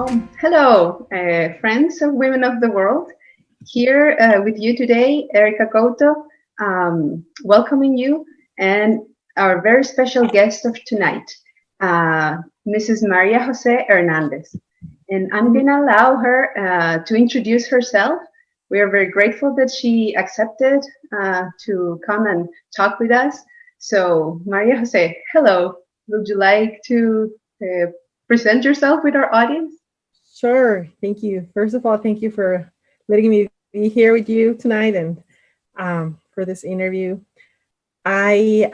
Friends of Women of the World. Here with you today, Erica Couto, welcoming you, and our very special guest of tonight, Mrs. Maria Jose Hernandez. And I'm going to allow her to introduce herself. We are very grateful that she accepted to come and talk with us. So, Maria Jose, hello. Would you like to present yourself with our audience? Sure. Thank you. First of all, thank you for letting me be here with you tonight and for this interview. My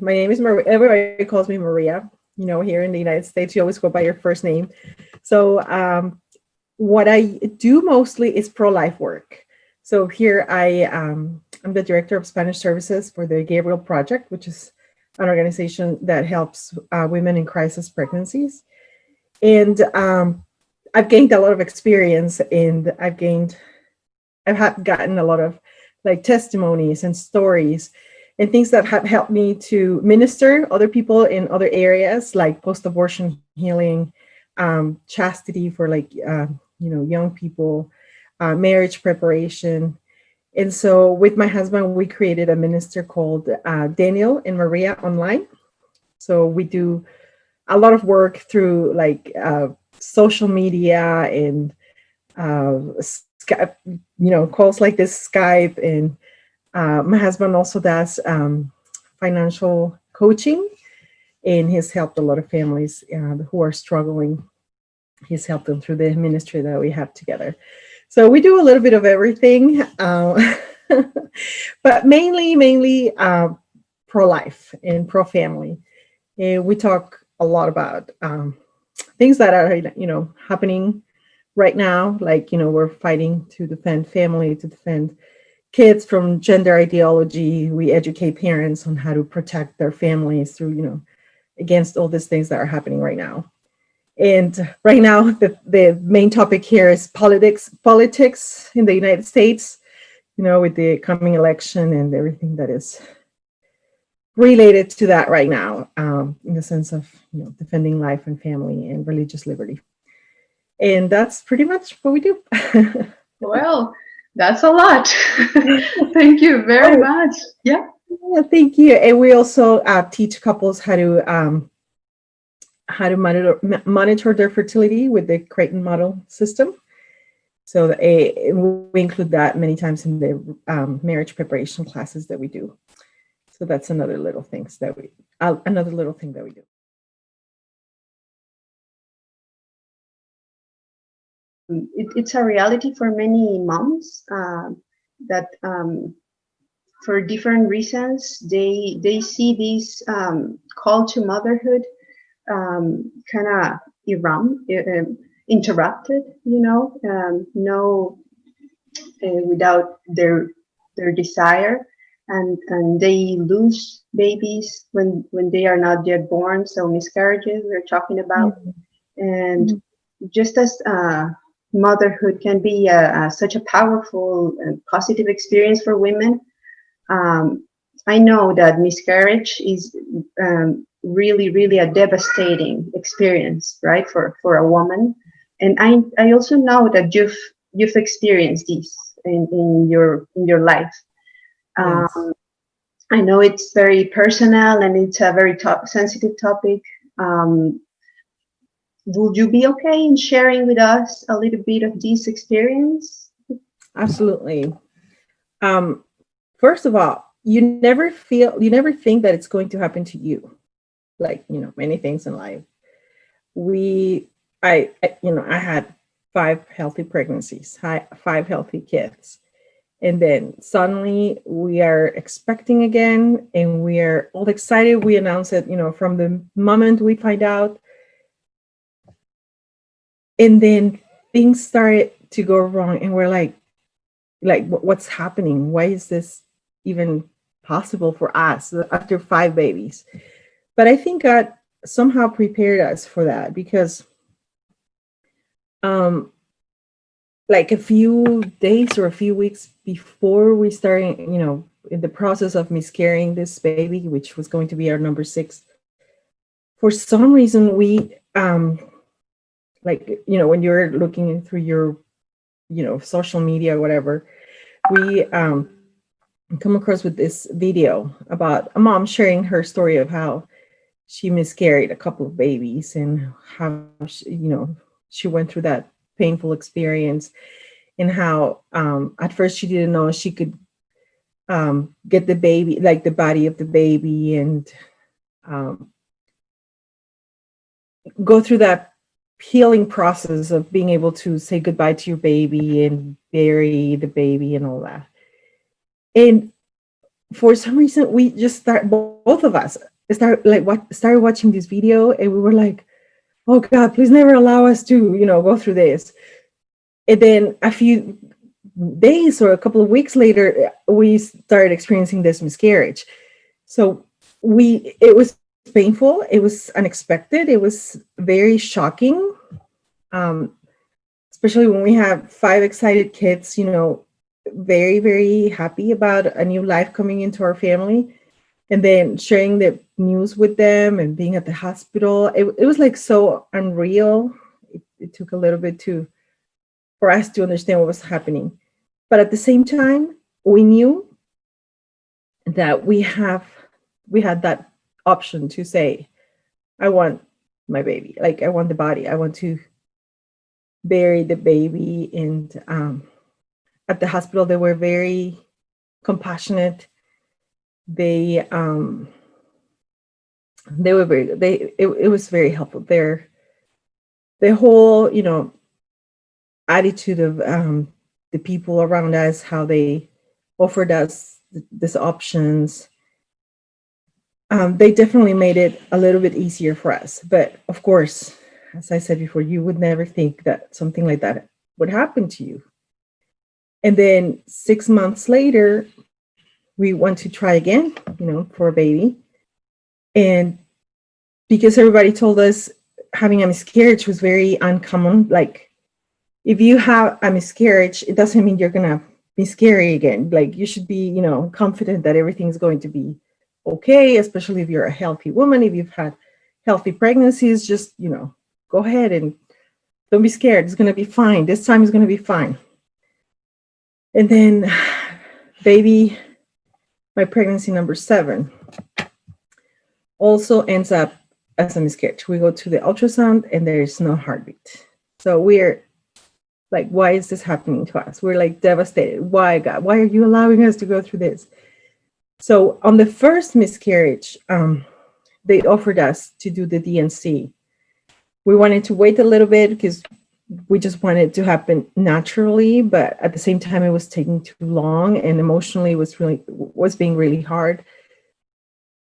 name is Maria. Everybody calls me Maria. You know, here in the United States, you always go by your first name. So what I do mostly is pro-life work. So here I'm the director of Spanish services for the Gabriel Project, which is an organization that helps women in crisis pregnancies. And I've gained a lot of experience, and I've gotten a lot of like testimonies and stories and things that have helped me to minister other people in other areas like post-abortion healing, chastity for young people, marriage preparation. And so with my husband, we created a minister called Daniel and Maria Online. So we do a lot of work through social media and Skype, calls like this, Skype. And my husband also does financial coaching, and he's helped a lot of families who are struggling. He's helped them through the ministry that we have together. So we do a little bit of everything, but mainly pro-life and pro-family. And we talk a lot about things that are, happening right now. Like, we're fighting to defend family, to defend kids from gender ideology. We educate parents on how to protect their families through, against all these things that are happening right now. And right now, the main topic here is politics in the United States, with the coming election and everything that is related to that right now, in the sense of defending life and family and religious liberty. And that's pretty much what we do. Well, that's a lot. Thank you very much. Yeah, thank you. And we also teach couples how to monitor their fertility with the Creighton model system. So we include that many times in the marriage preparation classes that we do. So that's another little thing that we do. it's a reality for many moms that for different reasons they see this call to motherhood kind of interrupted, without their desire. And they lose babies when they are not yet born. So miscarriages we're talking about. Mm-hmm. And just as motherhood can be such a powerful and positive experience for women, I know that miscarriage is really a devastating experience, right, for a woman. And I also know that you've experienced this in your life. Yes. I know it's very personal and it's a very sensitive topic. Would you be okay in sharing with us a little bit of this experience? Absolutely. First of all, you never think that it's going to happen to you. Like, many things in life. I had 5 healthy pregnancies, 5 healthy kids. And then suddenly we are expecting again, and we are all excited. We announce it, from the moment we find out. And then things started to go wrong, and we're like, what's happening? Why is this even possible for us after 5 babies? But I think God somehow prepared us for that, because like a few days or a few weeks before we started, in the process of miscarrying this baby, which was going to be our number 6, for some reason we like, when you're looking through your, social media or whatever, we come across with this video about a mom sharing her story of how she miscarried a couple of babies, and how she went through that painful experience, and how at first she didn't know she could get the baby, like the body of the baby, and um, go through that healing process of being able to say goodbye to your baby and bury the baby and all that. And for some reason, we just both of us started watching this video, and we were like, "Oh God, please never allow us to, go through this." And then a few days or a couple of weeks later, we started experiencing this miscarriage. So it was painful, it was unexpected, it was very shocking, um, especially when we have five excited kids, very, very happy about a new life coming into our family. And then sharing the news with them and being at the hospital, it was like so unreal. It took a little bit for us to understand what was happening. But at the same time, we knew that we had that option to say, I want my baby, like I want the body, I want to bury the baby. And at the hospital, they were very compassionate. They were it was very helpful. The whole, attitude of the people around us, how they offered us these options, they definitely made it a little bit easier for us. But of course, as I said before, you would never think that something like that would happen to you. And then 6 months later, we went to try again, for a baby. And because everybody told us having a miscarriage was very uncommon, like if you have a miscarriage, it doesn't mean you're going to miscarry again. Like you should be, confident that everything's going to be okay, especially if you're a healthy woman. If you've had healthy pregnancies, just, go ahead and don't be scared. It's going to be fine. This time is going to be fine. And then baby, my pregnancy number 7 also ends up as a miscarriage. We go to the ultrasound and there's no heartbeat. So we're like, why is this happening to us? We're like devastated. Why, God? Why are you allowing us to go through this? So on the first miscarriage, they offered us to do the DNC. We wanted to wait a little bit because we just wanted it to happen naturally, but at the same time, it was taking too long, and emotionally was being really hard.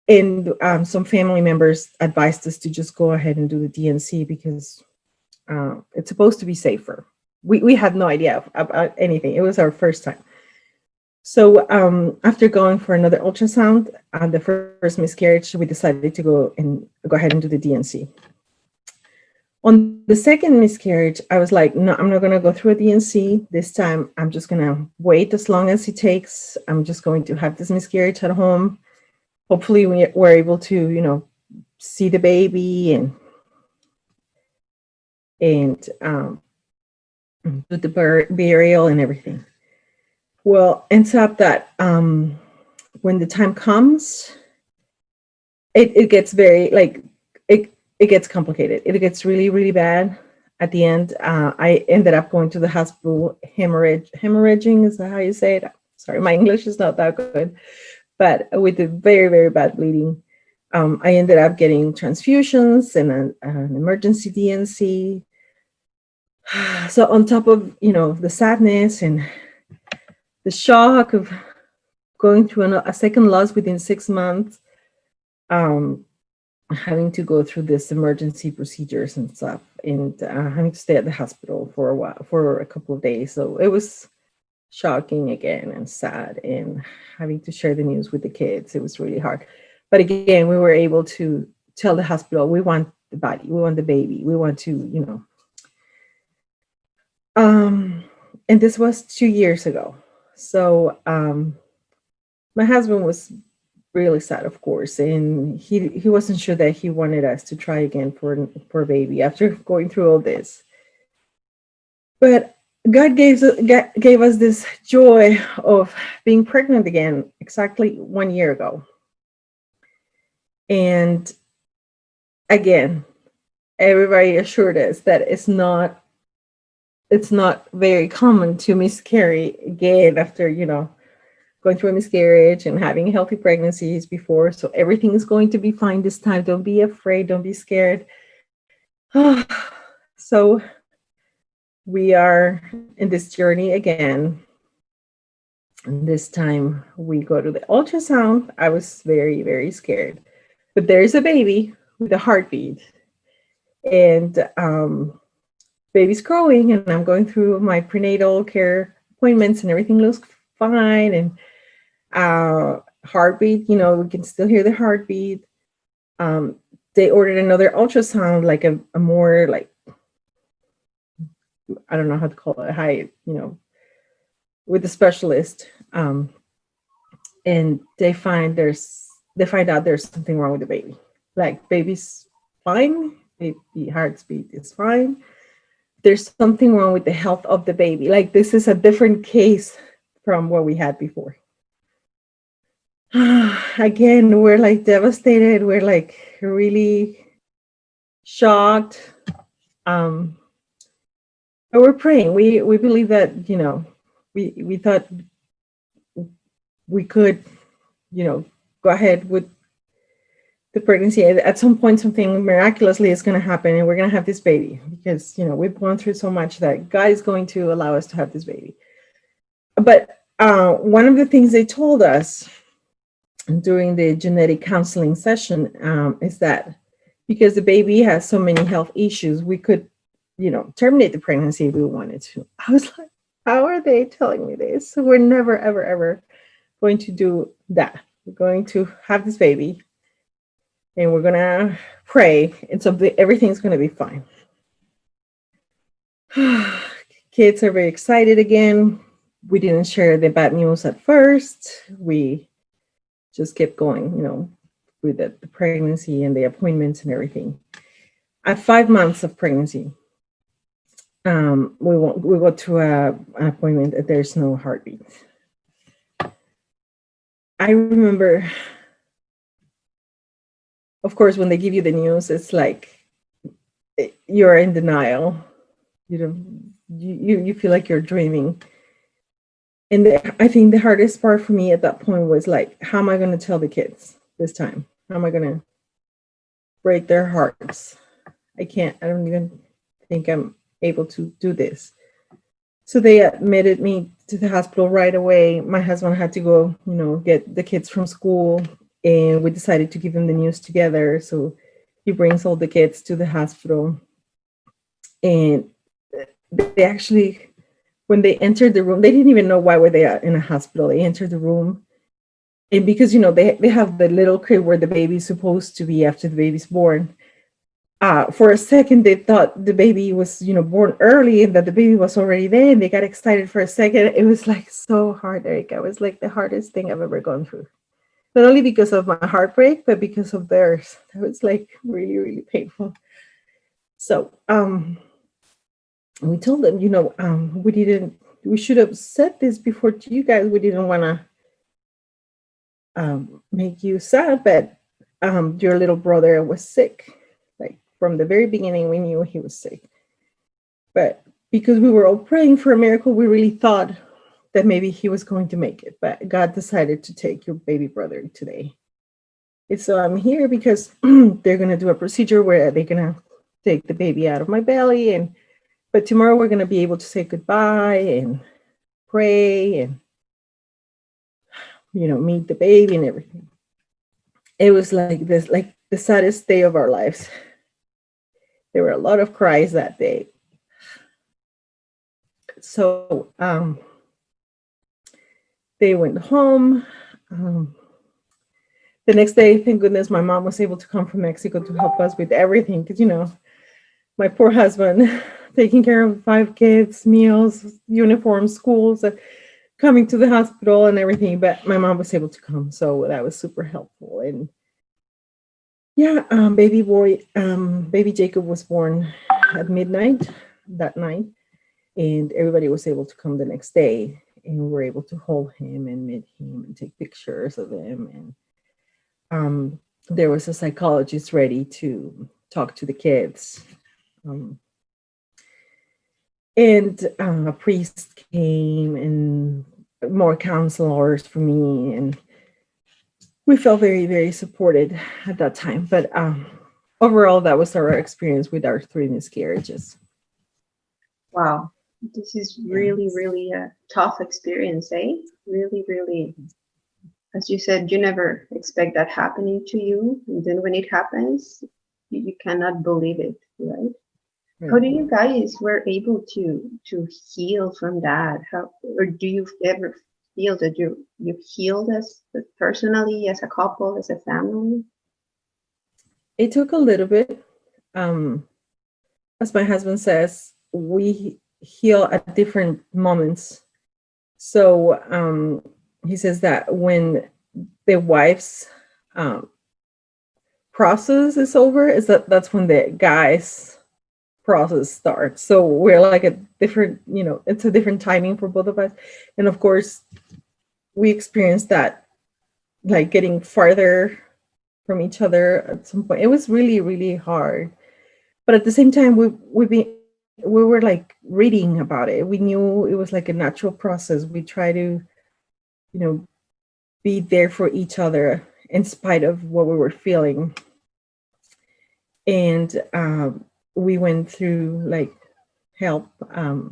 And some family members advised us to just go ahead and do the DNC because it's supposed to be safer. We had no idea about anything. It was our first time. So after going for another ultrasound, the first miscarriage, we decided to go ahead and do the DNC. On the second miscarriage, I was like, no, I'm not going to go through a DNC this time. I'm just going to wait as long as it takes. I'm just going to have this miscarriage at home. Hopefully we're able to, see the baby and do the burial and everything. Well, ends up that when the time comes, it gets very it gets complicated. It gets really, really bad. At the end, I ended up going to the hospital, hemorrhaging. Is that how you say it? Sorry, my English is not that good, but with a very, very bad bleeding. I ended up getting transfusions and an emergency DNC. So on top of, the sadness and the shock of going through a second loss within 6 months, having to go through this emergency procedures and stuff, and having to stay at the hospital for a couple of days. So it was shocking again and sad, and having to share the news with the kids. It was really hard. But again, we were able to tell the hospital, we want the body, we want the baby, we want to, and this was 2 years ago. So my husband was really sad, of course. And he wasn't sure that he wanted us to try again for a baby after going through all this. But gave us this joy of being pregnant again exactly 1 year ago. And again, everybody assured us that it's not very common to miscarry again after, going through a miscarriage and having healthy pregnancies before. So everything is going to be fine this time. Don't be afraid. Don't be scared. So we are in this journey again. And this time we go to the ultrasound. I was very, very scared. But there's a baby with a heartbeat. And baby's growing, and I'm going through my prenatal care appointments, and everything looks fine. And heartbeat, we can still hear the heartbeat. They ordered another ultrasound, like a more like, I don't know how to call it, high, with the specialist. And they find out there's something wrong with the baby. Like, baby's fine, baby heartbeat is fine. There's something wrong with the health of the baby. Like, this is a different case from what we had before. Again, we're like devastated. We're like really shocked. But we're praying. We believe that, we thought we could, go ahead with the pregnancy. At some point, something miraculously is going to happen, and we're going to have this baby because, we've gone through so much that God is going to allow us to have this baby. But one of the things they told us during the genetic counseling session is that because the baby has so many health issues, we could, terminate the pregnancy if we wanted to. I was like, how are they telling me this? So we're never, ever, ever going to do that. We're going to have this baby, and we're going to pray, and so everything's going to be fine. Kids are very excited again. We didn't share the bad news at first. We just kept going, with the pregnancy and the appointments and everything. At 5 months of pregnancy, we go to an appointment and there's no heartbeat. I remember, of course, when they give you the news, it's like you're in denial. You feel like you're dreaming. And I think the hardest part for me at that point was like, how am I going to tell the kids this time? How am I going to break their hearts? I don't even think I'm able to do this. So they admitted me to the hospital right away. My husband had to go, get the kids from school, and we decided to give them the news together. So he brings all the kids to the hospital. And they actually, when they entered the room, they didn't even know why were they in a hospital. They entered the room, and because they have the little crib where the baby's supposed to be after the baby's born. For a second, they thought the baby was born early and that the baby was already there, and they got excited for a second. It was like so hard, Erica. It was like the hardest thing I've ever gone through. Not only because of my heartbreak, but because of theirs. It was like really, really painful. So we told them, we should have said this before to you guys. We didn't want to make you sad, but your little brother was sick. Like, from the very beginning, we knew he was sick. But because we were all praying for a miracle, we really thought that maybe he was going to make it. But God decided to take your baby brother today. And so I'm here because they're going to do a procedure where they're going to take the baby out of my belly. But tomorrow we're going to be able to say goodbye and pray and, meet the baby and everything. It was like this, like the saddest day of our lives. There were a lot of cries that day. So they went home. The next day, thank goodness, my mom was able to come from Mexico to help us with everything. Because, my poor husband, taking care of 5 kids, meals, uniforms, schools, coming to the hospital and everything, but my mom was able to come, so that was super helpful. And yeah, baby Jacob was born at midnight that night, and everybody was able to come the next day, and we were able to hold him and meet him and take pictures of him. And there was a psychologist ready to talk to the kids. Um, and a priest came and more counselors for me, and we felt very, very supported at that time. But overall, that was our experience with our three miscarriages. Wow. This is Yeah. really, really a tough experience, eh? Really, really. As you said, you never expect that happening to you. And then when it happens, you cannot believe it, right? How do you guys were able to heal from that? How, or do you ever feel that you healed as personally, as a couple, as a family? It took a little bit. Um, as my husband says, we heal at different moments. So he says that when the wife's um, process is over, is that's when the guy's process starts. So we're like a different, it's a different timing for both of us. And of course, we experienced that, like getting farther from each other at some point. It was really, really hard. But at the same time, we were like reading about it. We knew it was like a natural process. We try to, you know, be there for each other in spite of what we were feeling. And we went through like help mm,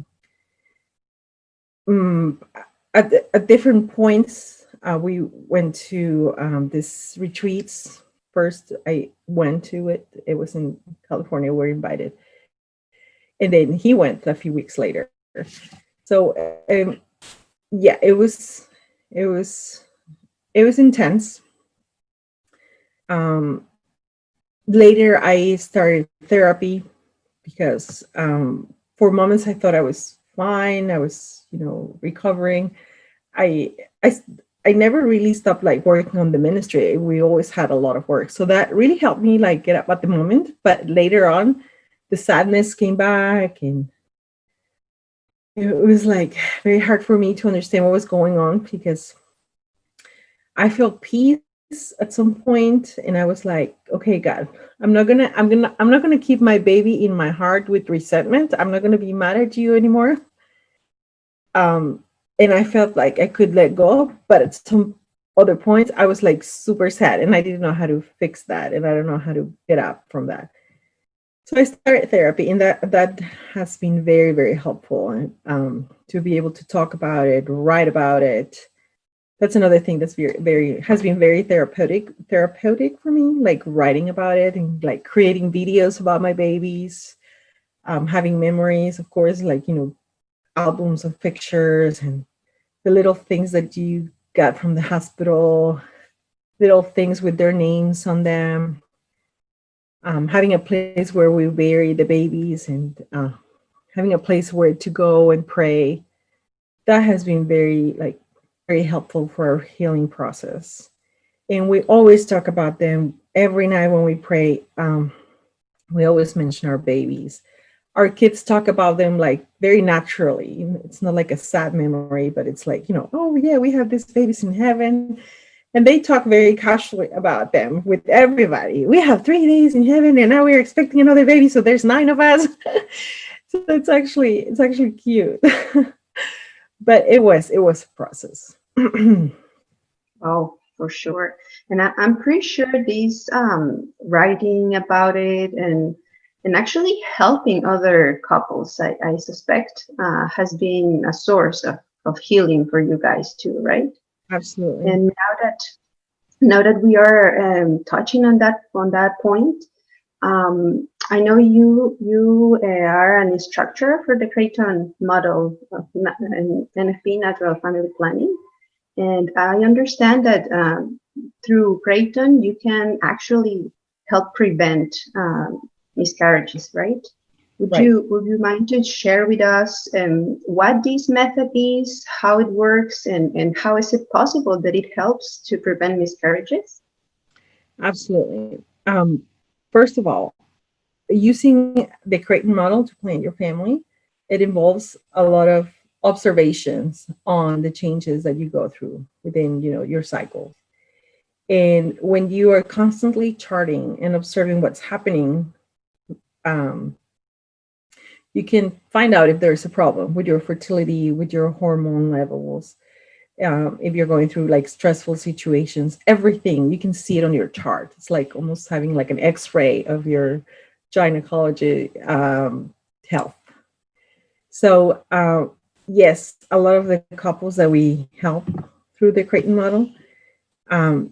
at different points. We went to this retreats. First, I went to it. It was in California. We were invited, and then he went a few weeks later. So yeah, it was it was intense. Um, Later, I started therapy because for moments I thought I was fine. I was, recovering. I I I never really stopped like working on the ministry. We always had a lot of work, so that really helped me like get up at the moment. But later on, the sadness came back, and it was like very hard for me to understand what was going on because I felt peace at some point, and I was like, okay, God, I'm not gonna keep my baby in my heart with resentment. I'm not gonna be mad at you anymore. Um, and I felt like I could let go, but at some other points, I was like super sad, and I didn't know how to fix that, and I don't know how to get up from that. So I started therapy, and that has been very, very helpful, and to be able to talk about it, write about it. That's another thing that's very has been very therapeutic for me, like writing about it and like creating videos about my babies, having memories, of course, like albums of pictures and the little things that you got from the hospital, little things with their names on them, having a place where we bury the babies, and having a place where to go and pray. That has been very helpful for our healing process. And we always talk about them every night when we pray. We always mention our babies. Our kids talk about them like very naturally. It's not like a sad memory, but it's like, oh yeah, we have these babies in heaven. And they talk very casually about them with everybody. We have 3 days in heaven, and now we're expecting another baby, so there's 9 of us. So it's actually cute. But it was a process. Oh, for sure. And I'm pretty sure these writing about it and actually helping other couples, I suspect, has been a source of healing for you guys too, right? Absolutely. And now that we are touching on that point, I know you are an instructor for the Creighton model of NFP, Natural Family Planning. And I understand that through Creighton, you can actually help prevent miscarriages, right? Right. Would you mind to share with us what this method is, how it works, and how is it possible that it helps to prevent miscarriages? Absolutely. First of all, using the Creighton model to plan your family, it involves a lot of observations on the changes that you go through within, your cycles. And when you are constantly charting and observing what's happening, um, you can find out if there's a problem with your fertility, with your hormone levels, if you're going through like stressful situations, everything, you can see it on your chart. It's like almost having like an x-ray of your gynecology health. So yes, a lot of the couples that we help through the Creighton model,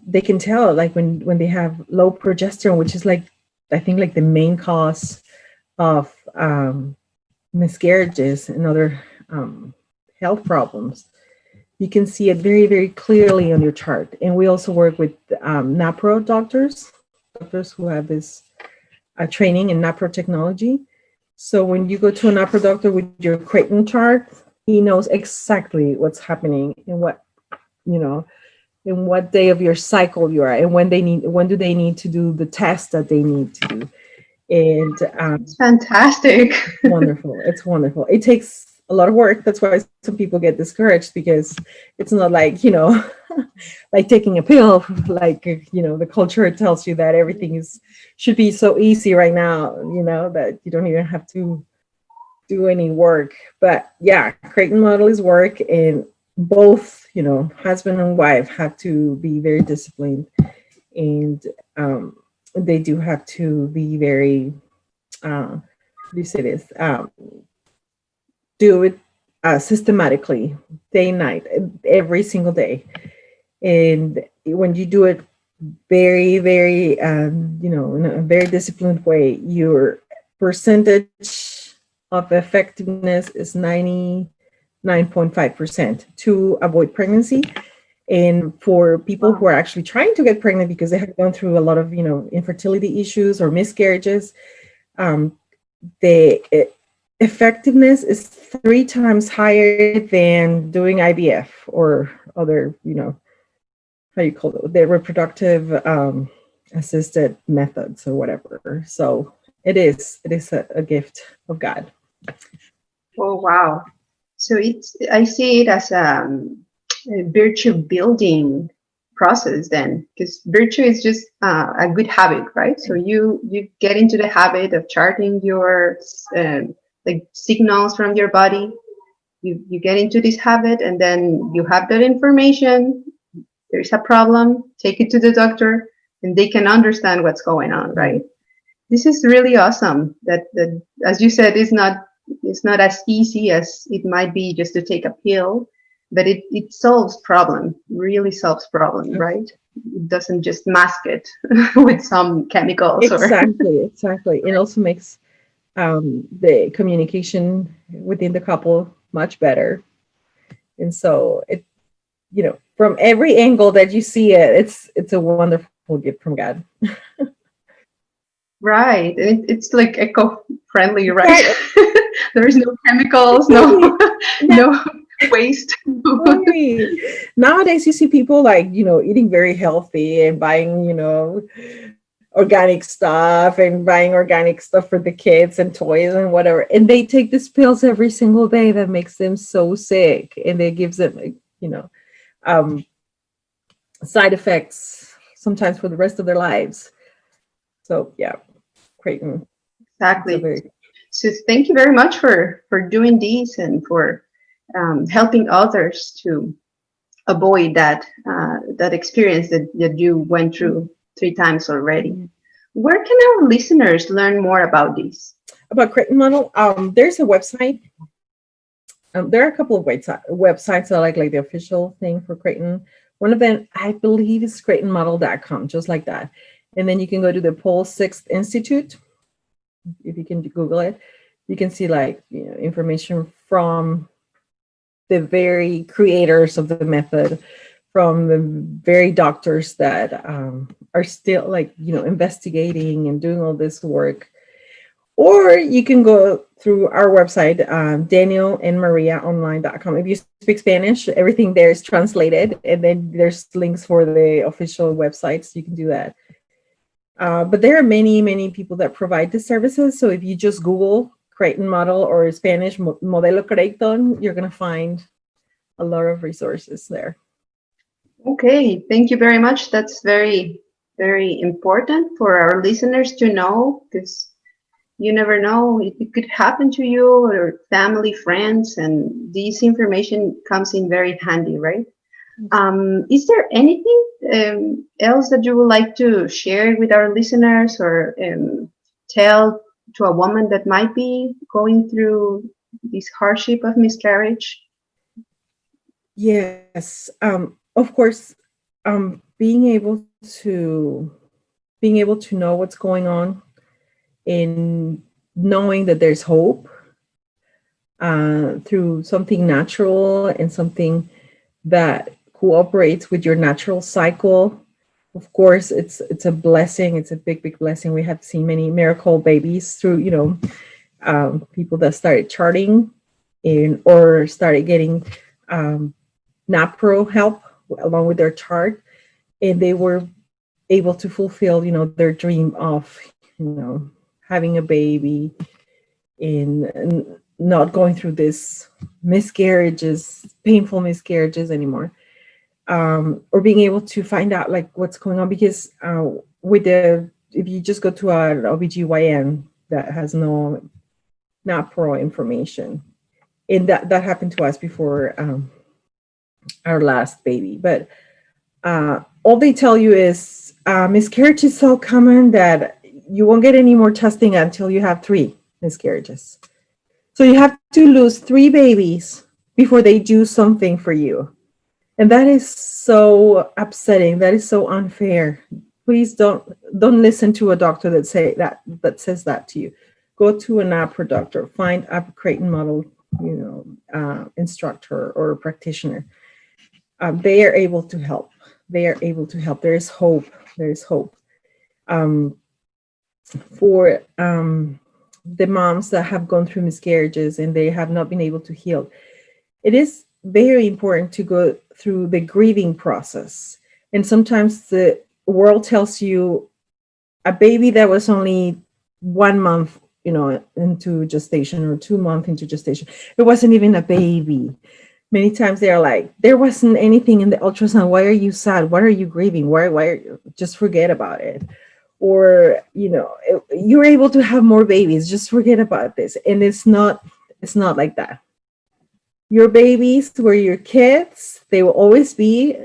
they can tell like when they have low progesterone, which is like, I think like the main cause of miscarriages and other health problems. You can see it very, very clearly on your chart. And we also work with NAPRO doctors who have this training in NAPRO technology. So when you go to a NAPRO doctor with your Creighton chart, he knows exactly what's happening and you know, in what day of your cycle you are, and when do they need to do the test that they need to do. And It's fantastic. wonderful. It's wonderful. It takes a lot of work. That's why some people get discouraged, because it's not like, like taking a pill, like, the culture tells you that everything should be so easy right now, that you don't even have to do any work. But yeah, Creighton model is work, and both, husband and wife have to be very disciplined, and they do have to be very, you say this, do it systematically, day and night, every single day. And when you do it very, very, in a very disciplined way, your percentage of effectiveness is 99.5% to avoid pregnancy. And for people who Wow. are actually trying to get pregnant because they have gone through a lot of, infertility issues or miscarriages, um, the effectiveness is 3 times higher than doing IVF or other, how you call it, the reproductive assisted methods or whatever. So it is a gift of God. Oh, wow. So I see it as a virtue building process then, because virtue is just a good habit, right? So you get into the habit of charting your like signals from your body. You get into this habit, and then you have that information. There's a problem, take it to the doctor, and they can understand what's going on, right? This is really awesome. That as you said, it's not as easy as it might be just to take a pill, but it solves problem, really solves problem, right? It doesn't just mask it with some chemicals or Exactly. It also makes the communication within the couple much better. And so from every angle that you see it, it's a wonderful gift from God. right. It's like eco-friendly, right? Right. There is no chemicals, Exactly. no Now, no waste. right. Nowadays, you see people like, eating very healthy and buying, organic stuff and buying organic stuff for the kids and toys and whatever. And they take these pills every single day that makes them so sick. And it gives them, um, side effects sometimes for the rest of their lives. So, yeah, Creighton. It's a Exactly. very, So thank you very much for doing this and for helping others to avoid that experience that you went through 3 times already. Where can our listeners learn more about this? about Creighton model. There's a website. There are a couple of websites that are like the official thing for Creighton. One of them, I believe, is CreightonModel.com, just like that. And then you can go to the Pole Sixth Institute. If you can Google it, you can see like information from the very creators of the method, from the very doctors that are still like investigating and doing all this work. Or you can go through our website, danielandmariaonline.com. If you speak Spanish, everything there is translated, and then there's links for the official websites. You can do that. But there are many, many people that provide the services. So if you just Google Creighton model or Spanish Modelo Creighton, you're going to find a lot of resources there. Okay, thank you very much. That's very, very important for our listeners to know, because you never know, it could happen to you or family, friends, and this information comes in very handy, right? Is there anything else that you would like to share with our listeners, or tell to a woman that might be going through this hardship of miscarriage? Yes, of course, being able to know what's going on, in knowing that there's hope through something natural and something that cooperates with your natural cycle. Of course, it's a blessing. It's a big, big blessing. We have seen many miracle babies through, people that started charting in or started getting NAPRO help along with their chart, and they were able to fulfill, their dream of, having a baby and not going through this painful miscarriages anymore, or being able to find out like what's going on, because if you just go to an OBGYN that has not pro information, and that happened to us before our last baby, but all they tell you is miscarriage is so common that you won't get any more testing until you have 3 miscarriages. So you have to lose 3 babies before they do something for you. And that is so upsetting. That is so unfair. Please don't listen to a doctor that says that to you. Go to an APRA doctor, find a Creighton model, instructor or practitioner. They are able to help. There is hope. There is hope for the moms that have gone through miscarriages and they have not been able to heal. It is very important to go through the grieving process. And sometimes the world tells you a baby that was only 1 month, into gestation, or 2 months into gestation, it wasn't even a baby. Many times they are like, there wasn't anything in the ultrasound. Why are you sad? Why are you grieving? Why are you, just forget about it? Or, you're able to have more babies, just forget about this. And it's not like that. Your babies were your kids. They will always be,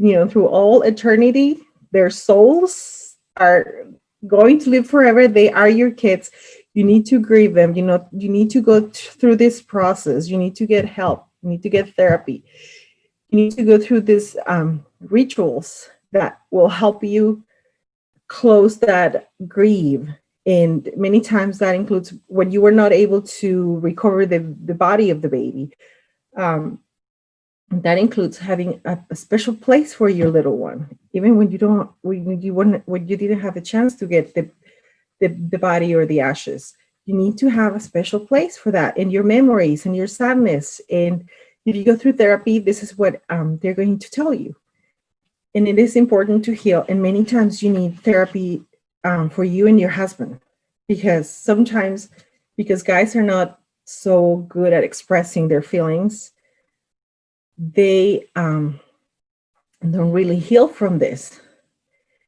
through all eternity. Their souls are going to live forever. They are your kids. You need to grieve them. You need to go through this process. You need to get help. You need to get therapy. You need to go through these rituals that will help you close that grief. And many times that includes when you were not able to recover the body of the baby. That includes having a special place for your little one, even when you didn't have a chance to get the body or the ashes. You need to have a special place for that in your memories and your sadness. And if you go through therapy, this is what they're going to tell you. And it is important to heal. And many times you need therapy for you and your husband, because sometimes, because guys are not so good at expressing their feelings, they don't really heal from this.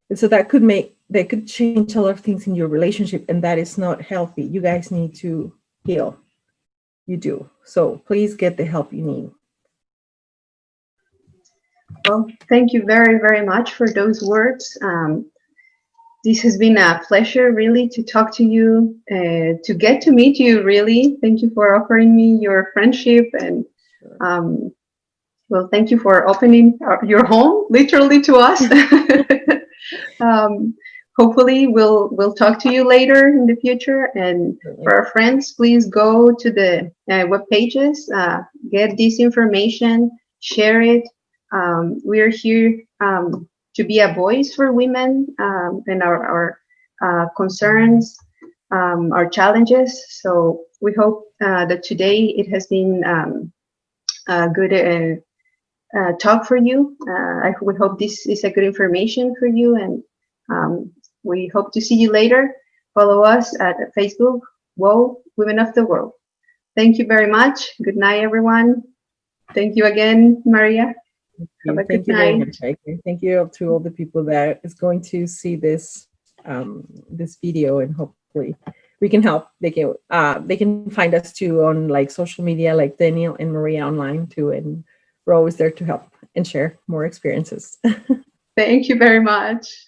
And so that could change a lot of things in your relationship, and that is not healthy. You guys need to heal. You do. So please get the help you need. Well, thank you very, very much for those words. This has been a pleasure, really, to talk to you, to get to meet you, really. Thank you for offering me your friendship. And, well, thank you for opening your home, literally, to us. Hopefully, we'll talk to you later in the future. And for our friends, please go to the web pages, get this information, share it. We are here to be a voice for women and our concerns. our challenges. So we hope that today it has been a good talk for you. We hope this is a good information for you, and we hope to see you later. Follow us at Facebook, WoW, Women of the World. Thank you very much. Good night, everyone. Thank you again, Maria. Have a good Thank you very night. much, Heike. Thank you to all the people that is going to see this this video, and hopefully we can help. They can find us too on like social media, like Daniel and Maria online too, and we're always there to help and share more experiences. Thank you very much.